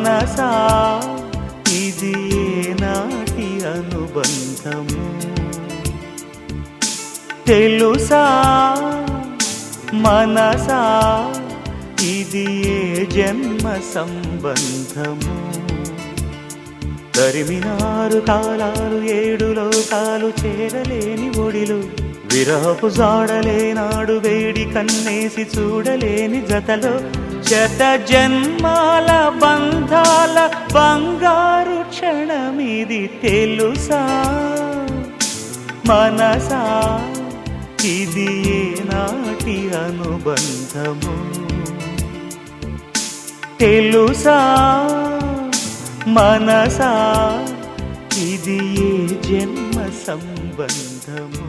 మనసా ఇది ఏనాటి అనుబంధము తెలుసా మనసా ఇది ఏ జన్మ సంబంధము తరిమినారు కాలాలు ఏడు లోకాలు చేరలేని ఒడిలు విరహపు జాడలేనాడు వేడి కన్నేసి చూడలేని జతలో శత జన్మాల బంధాల బంగారు క్షణమిది తెలుసా మనసా ఇది ఏనాటి అనుబంధము తెలుసా మనసా ఇది ఏ జన్మ సంబంధము